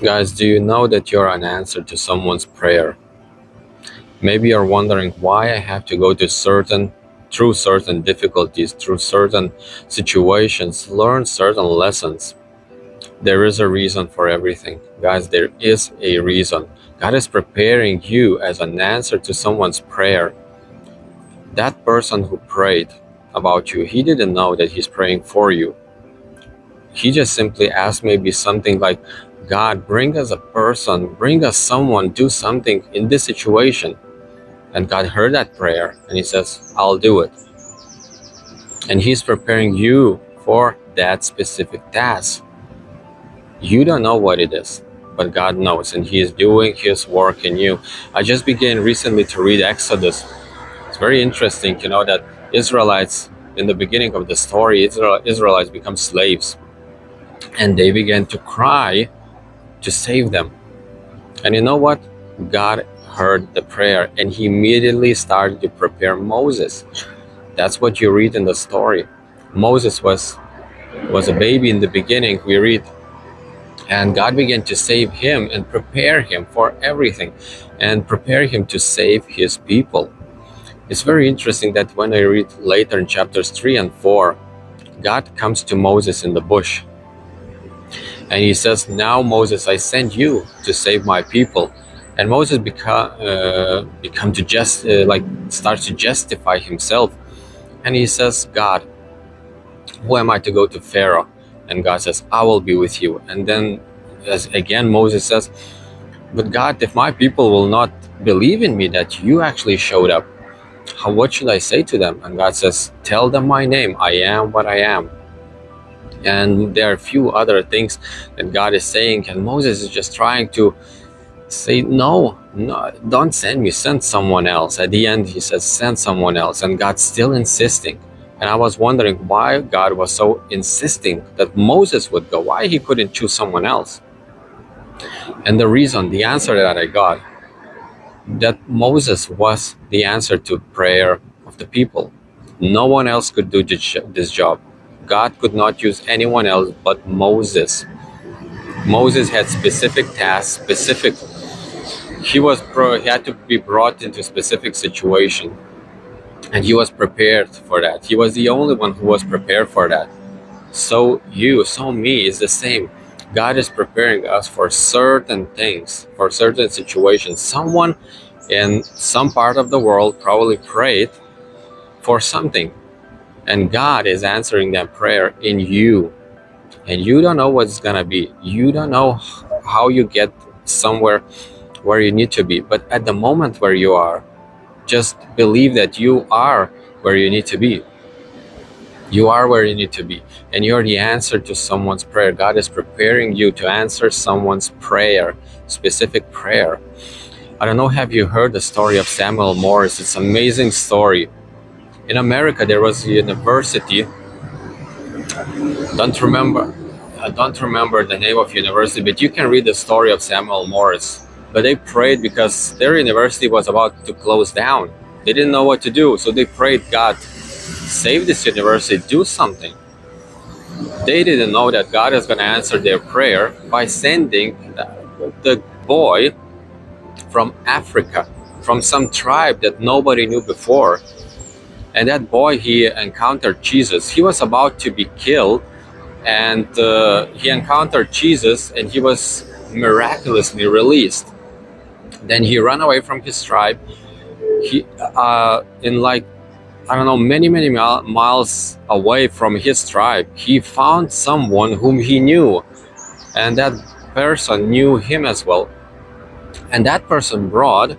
Guys, do you know that you're an answer to someone's prayer? Maybe you're wondering why I have to go through certain difficulties, through certain situations, learn certain lessons. There is a reason for everything. Guys, there is a reason. God is preparing you as an answer to someone's prayer. That person who prayed about you, he didn't know that he's praying for you. He just simply asked maybe something like, God, bring us a person, bring us someone, do something in this situation. And God heard that prayer and he says, I'll do it. And he's preparing you for that specific task. You don't know what it is, but God knows, and he is doing his work in you. I just began recently to read Exodus. It's very interesting, that Israelites, in the beginning of the story, Israelites become slaves, and they began to cry to save them. And you know what? God heard the prayer, and he immediately started to prepare Moses. That's what you read in the story. Moses was a baby in the beginning, we read, and God began to save him and prepare him for everything, and prepare him to save his people. It's very interesting that when I read later in chapters 3 and 4, God comes to Moses in the bush, and he says, now Moses, I send you to save my people. And Moses starts to justify himself, and he says, God, who am I to go to Pharaoh? And God says, I will be with you. And then again Moses says, but God, if my people will not believe in me that you actually showed up, what should I say to them? And God says, tell them my name, I am what I am. And there are a few other things that God is saying, and Moses is just trying to say, no, don't send me, send someone else. At the end he says, send someone else, and God's still insisting. And I was wondering why God was so insisting that Moses would go, why he couldn't choose someone else. And the answer that I got, that Moses was the answer to prayer of the people. No one else could do this job. God could not use anyone else but Moses. Moses had specific tasks, he had to be brought into a specific situation, and he was prepared for that. He was the only one who was prepared for that. So me is the same. God is preparing us for certain things, for certain situations. Someone in some part of the world probably prayed for something, and God is answering that prayer in you. And you don't know what's gonna be. You don't know how you get somewhere where you need to be. But at the moment where you are, just believe that you are where you need to be. You are where you need to be, and you're the answer to someone's prayer. God is preparing you to answer someone's prayer, specific prayer. I don't know, have you heard the story of Samuel Morris? It's an amazing story. In America, there was a university. I don't remember the name of university, but you can read the story of Samuel Morris. But they prayed because their university was about to close down. They didn't know what to do, so they prayed, God, save this university, do something. They didn't know that God is going to answer their prayer by sending the boy from Africa, from some tribe that nobody knew before. And that boy, he encountered Jesus. He was about to be killed, and he encountered Jesus, and he was miraculously released. Then he ran away from his tribe. He in like, I don't know, many miles away from his tribe, he found someone whom he knew, and that person knew him as well. And that person brought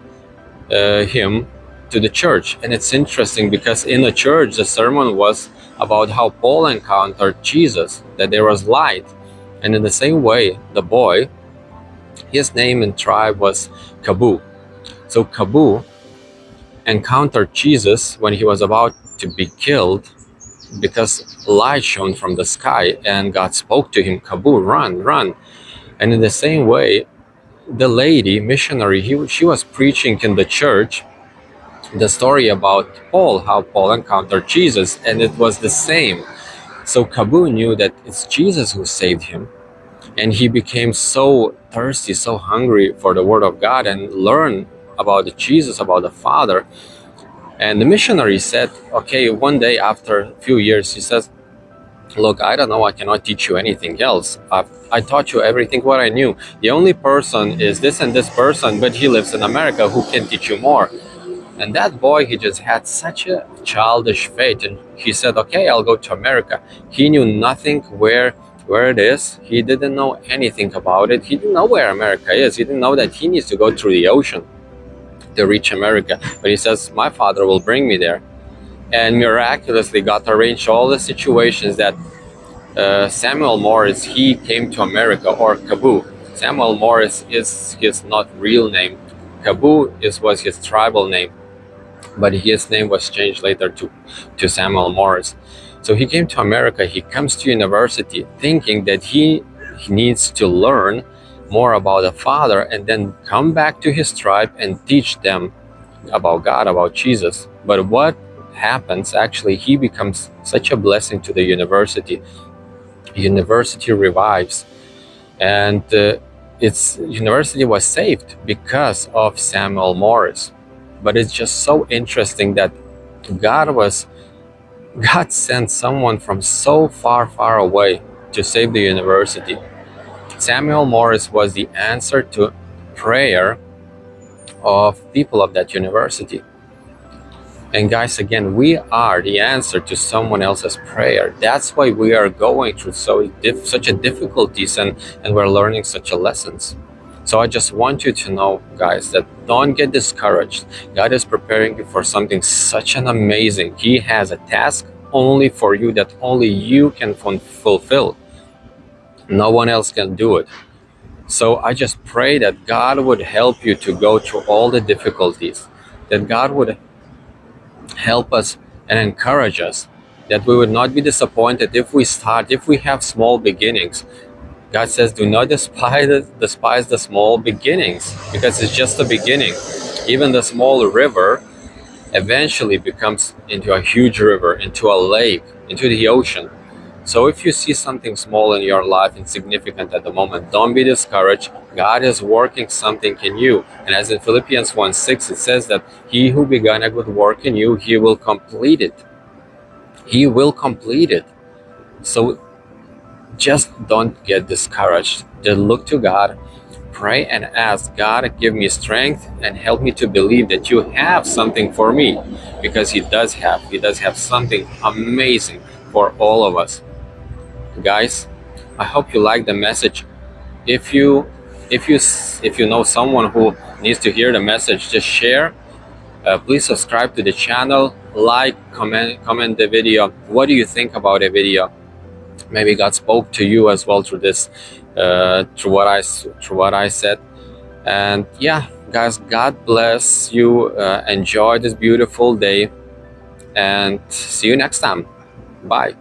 him to the church. And it's interesting because in the church, the sermon was about how Paul encountered Jesus, that there was light. And in the same way, the boy, his name and tribe was Kabu. So Kabu encountered Jesus when he was about to be killed, because light shone from the sky and God spoke to him, Kabu, run, run. And in the same way, the lady missionary, she was preaching in the church the story about Paul, how Paul encountered Jesus, and it was the same. So Kabu knew that it's Jesus who saved him. And he became so thirsty, so hungry for the word of God and learn about the Jesus, about the Father. And the missionary said, okay, one day after a few years, he says, look, I don't know, I cannot teach you anything else. I taught you everything what I knew. The only person is this and this person, but he lives in America, who can teach you more. And that boy, he just had such a childish faith, and he said, okay, I'll go to America. He knew nothing where it is. He didn't know anything about it. He didn't know where America is. He didn't know that he needs to go through the ocean to reach America. But he says, my Father will bring me there. And miraculously God arranged all the situations that Samuel Morris, he came to America, or Kabu. Samuel Morris is his not real name. Kabu was his tribal name, but his name was changed later to Samuel Morris. So he came to America. He comes to university thinking that he needs to learn more about the Father and then come back to his tribe and teach them about God, about Jesus. But what happens, actually, he becomes such a blessing to the university. University revives, and its university was saved because of Samuel Morris. But it's just so interesting that God sent someone from so far away to save the university. Samuel Morris was the answer to prayer of people of that university. And guys, again, we are the answer to someone else's prayer. That's why we are going through such a difficulties, and we're learning such a lessons. So I just want you to know, guys, that don't get discouraged. God is preparing you for something such an amazing. He has a task only for you that only you can fulfill. No one else can do it. So I just pray that God would help you to go through all the difficulties, that God would help us and encourage us, that we would not be disappointed if we have small beginnings. God says, do not despise the small beginnings, because it's just a beginning. Even the small river eventually becomes into a huge river, into a lake, into the ocean. So if you see something small in your life, insignificant at the moment, don't be discouraged. God is working something in you. And as in Philippians 1:6, it says that he who began a good work in you, he will complete it. He will complete it. So just don't get discouraged. Just look to God, pray and ask God, give me strength and help me to believe that you have something for me, because he does have something amazing for all of us. Guys, I hope you like the message. If you know someone who needs to hear the message, just share. Please subscribe to the channel, like, comment the video. What do you think about the video? Maybe God spoke to you as well through this, through what I said. And yeah, guys, God bless you. Enjoy this beautiful day, and see you next time. Bye.